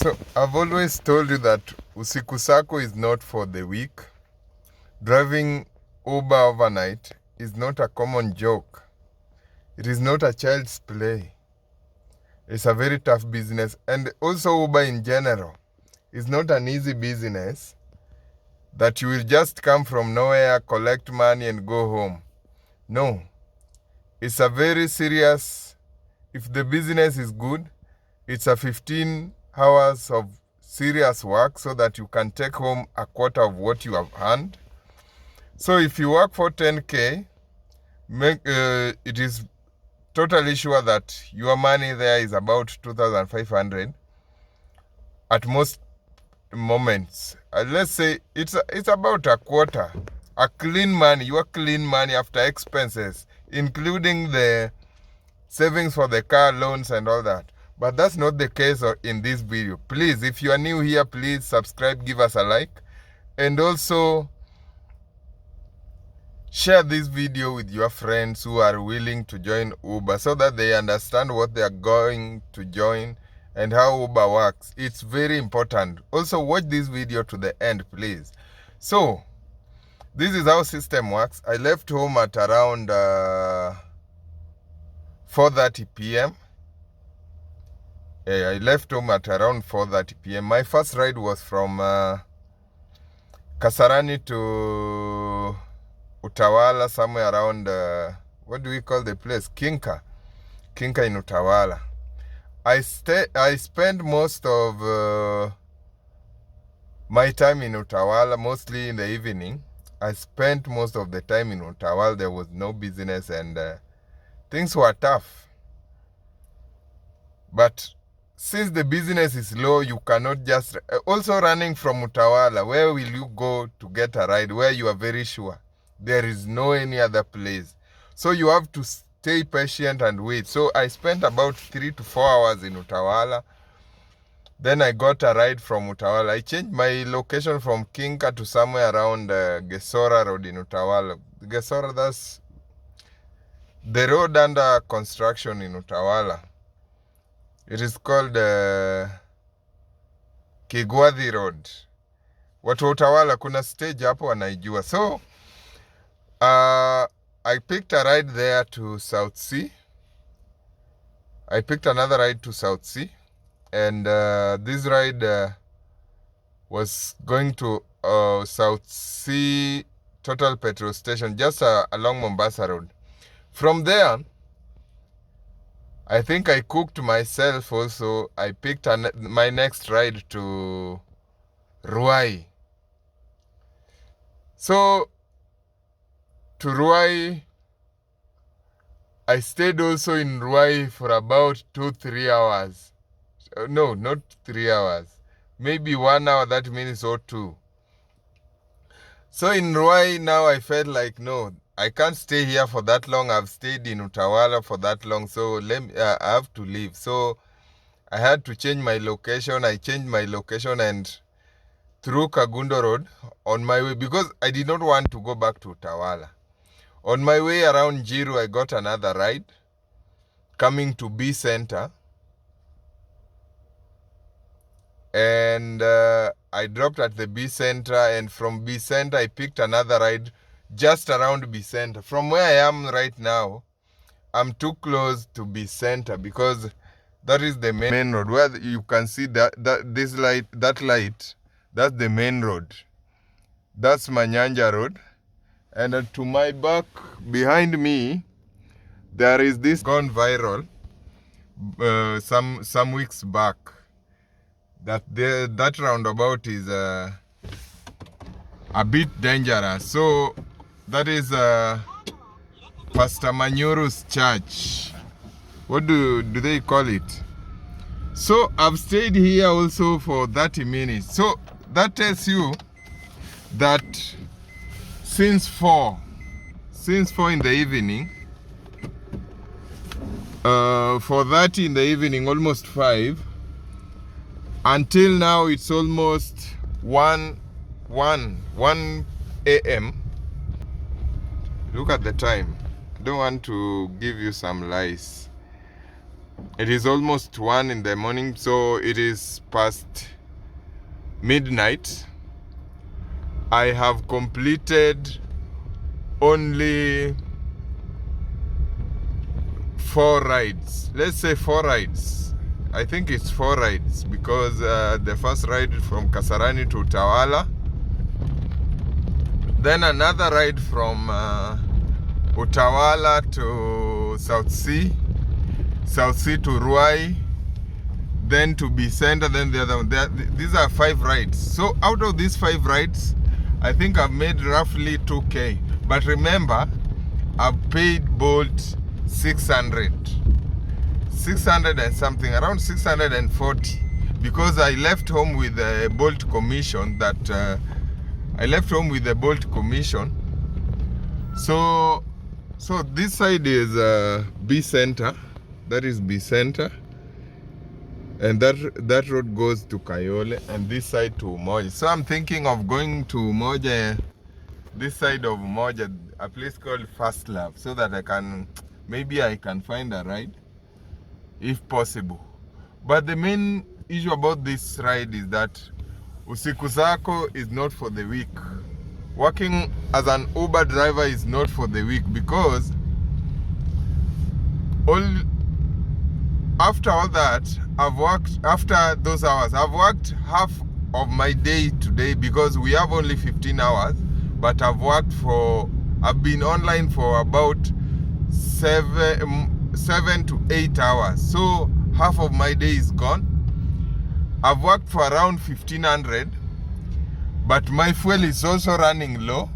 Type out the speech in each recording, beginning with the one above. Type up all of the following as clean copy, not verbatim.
So I've always told you that usiku sako is not for the weak. Driving Uber overnight is not a common joke. It is not a child's play. It's a very tough business. And also Uber in general is not an easy business that you will just come from nowhere, collect money and go home. No. It's a very serious, if the business is good, it's a 15 hours of serious work so that you can take home a quarter of what you have earned. So if you work for 10K, it is totally sure that your money there is about 2,500 at most moments. Let's say it's about a quarter. A clean money, your clean money after expenses, including the savings for the car loans and all that. But that's not the case in this video. Please, if you are new here, please subscribe, give us a like, and also share this video with your friends who are willing to join Uber so that they understand what they are going to join and how Uber works. It's very important. Also, watch this video to the end, please. So, this is how system works. I left home at around 4:30 p.m. I left home at around 4:30 p.m. My first ride was from Kasarani to Utawala, somewhere around, what do we call the place? Kinka in Utawala. I spent most of my time in Utawala, mostly in the evening. I spent most of the time in Utawala. There was no business and things were tough. But since the business is low, you cannot just... Also running from Utawala, where will you go to get a ride where you are very sure there is no any other place? So you have to stay patient and wait. So I spent about 3 to 4 hours in Utawala. Then I got a ride from Utawala. I changed my location from Kinka to somewhere around Gesora Road in Utawala. Gesora, that's the road under construction in Utawala. It is called Kigwadhi Road. Watu Utawala kuna stage hapo wanaijua. So I picked a ride there to South Sea. I picked another ride to South Sea. And this ride was going to South Sea Total Petrol Station, just along Mombasa Road. From there, I think I cooked myself also. I picked my next ride to Ruai. So, to Ruai, I stayed also in Ruai for about 2-3 hours. No, not 3 hours. Maybe 1 hour, 30 minutes or 2. So in Ruai now I felt like, no, I can't stay here for that long. I've stayed in Utawala for that long. So I have to leave. So I had to change my location. I changed my location and through Kagundo Road on my way, because I did not want to go back to Utawala. On my way around Jiru, I got another ride coming to B Center. And I dropped at the B Center, and from B Center I picked another ride just around B Center. From where I am right now, I'm too close to B Center because that is the main road where you can see that light, that's the main road. That's Manyanja Road. And to my back, behind me, there is this gone viral some weeks back. That roundabout is a bit dangerous. So that is Pastor Manyuru's church. What do they call it? So I've stayed here also for 30 minutes. So that tells you that since 4 in the evening, 4:30 in the evening, almost 5, until now it's almost 1 a.m. Look at the time. I don't want to give you some lies. It is almost 1 in the morning, so it is past midnight. I have completed only 4 rides. Let's say 4 rides. I think it's 4 rides because the first ride from Kasarani to Utawala, then another ride from Utawala to South Sea to Ruai, then to Bicenta, then the other one. These are 5 rides. So out of these 5 rides, I think I've made roughly 2K. But remember, I've paid Bolt 600 and something, around 640, because I left home with a Bolt commission So this side is B Center. That is B Center. And that road goes to Kayole, and this side to Umoja. So I'm thinking of going to Umoja, this side of Umoja, a place called First Love, so that maybe I can find a ride, if possible. But the main issue about this ride is that usiku zako is not for the weak. Working as an Uber driver is not for the weak, because after all that, after those hours, I've worked half of my day today because we have only 15 hours, but I've been online for about 7 to 8 hours. So half of my day is gone. I've worked for around 1,500, but my fuel is also running low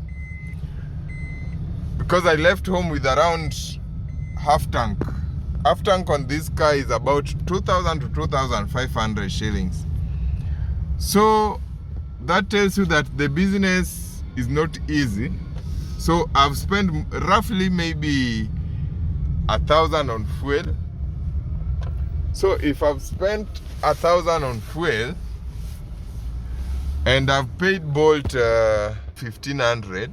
because I left home with around half tank. Half tank on this car is about 2,000 to 2,500 shillings. So that tells you that the business is not easy. So I've spent roughly maybe 1,000 on fuel. So if I've spent 1,000 on fuel and I've paid Bolt 1,500,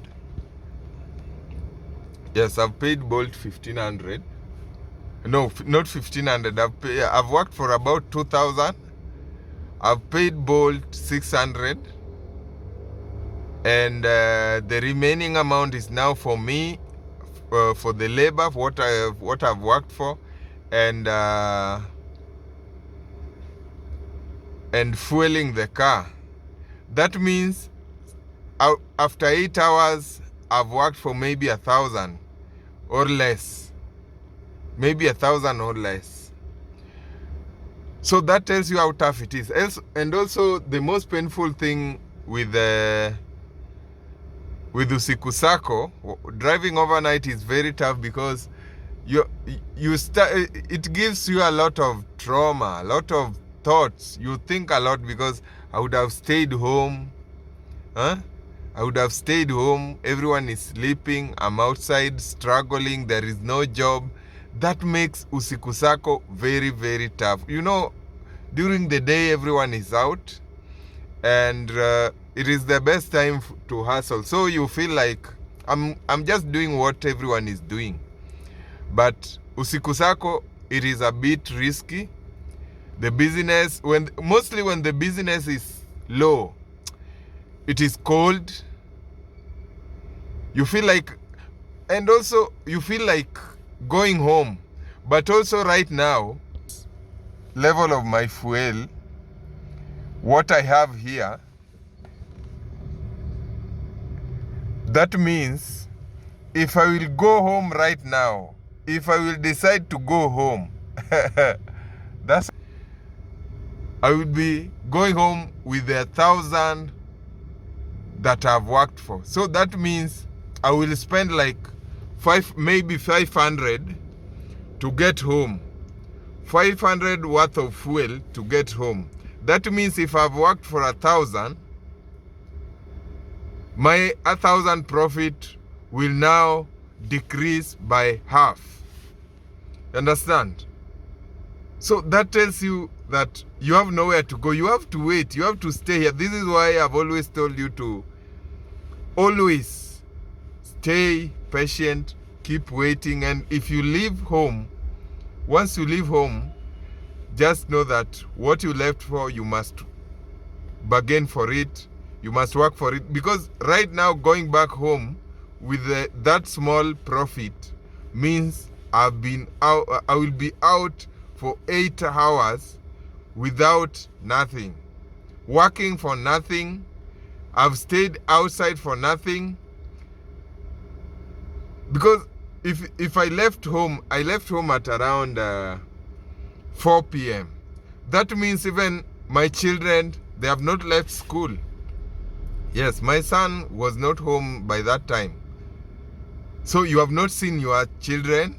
yes, I've paid Bolt 1,500. No, not 1,500. I've worked for about 2,000. I've paid Bolt 600, and the remaining amount is now for me, for the labor, what I've worked for, and fueling the car. That means after 8 hours, I've worked for maybe 1,000 or less. Maybe 1,000 or less. So that tells you how tough it is. And also, the most painful thing with usiku zako, driving overnight is very tough because it gives you a lot of trauma, a lot of thoughts. You think a lot because I would have stayed home. I would have stayed home. Everyone is sleeping. I'm outside struggling. There is no job. That makes usiku zako very, very tough. You know, during the day everyone is out, and it is the best time to hustle. So you feel like I'm just doing what everyone is doing. But usiku zako, it is a bit risky. The business, mostly when the business is low, it is cold. You feel like, and also you feel like going home. But also right now, level of my fuel, what I have here, that means if I will go home right now, if I will decide to go home, I will be going home with 1,000 that I've worked for. So that means I will spend like maybe 500 to get home. 500 worth of fuel to get home. That means if I've worked for 1,000, my 1,000 profit will now decrease by half. Understand? So that tells you that you have nowhere to go. You have to wait. You have to stay here. This is why I've always told you to always stay patient, keep waiting. And if you leave home, once you leave home, just know that what you left for, you must bargain for it, you must work for it. Because right now, going back home with that small profit means I will be out for 8 hours without nothing, working for nothing. I've stayed outside for nothing. Because if I left home at around 4 p.m. That means even my children, they have not left school. Yes, my son was not home by that time. So you have not seen your children,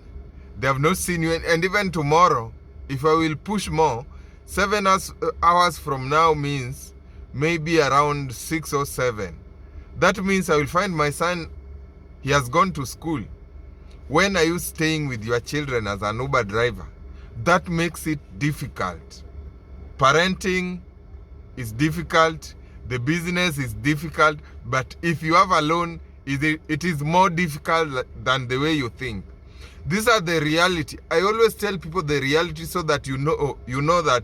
they have not seen you. And even tomorrow, if I will push more, 7 hours from now means maybe around 6 or 7. That means I will find my son, he has gone to school. When are you staying with your children as an Uber driver? That makes it difficult. Parenting is difficult, the business is difficult, but if you have a loan, it is more difficult than the way you think. These are the reality. I always tell people the reality so that you know that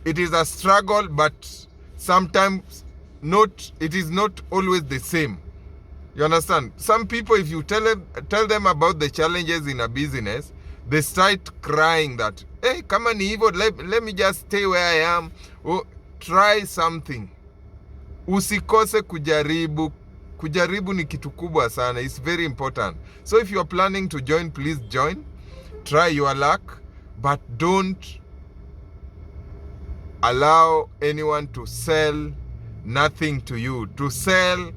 it is a struggle, but sometimes it is not always the same. You understand? Some people, if you tell them about the challenges in a business, they start crying that, hey, kama ni hivyo, let me just stay where I am. Oh, try something. Usikose kujaribu. Kujaribu ni kitu kubwa sana. It's very important. So if you are planning to join, please join. Try your luck, but don't allow anyone to sell nothing to you. To sell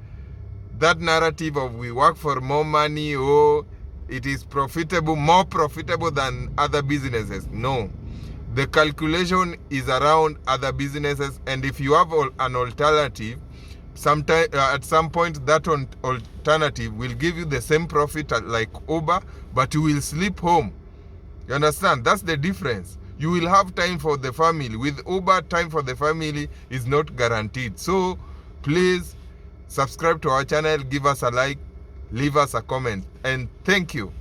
that narrative of we work for more money, or it is profitable, more profitable than other businesses. No. The calculation is around other businesses, and if you have an alternative, at some point that alternative will give you the same profit like Uber, but you will sleep home. You understand? That's the difference. You will have time for the family. With Uber, time for the family is not guaranteed. So please subscribe to our channel, give us a like, leave us a comment, and thank you.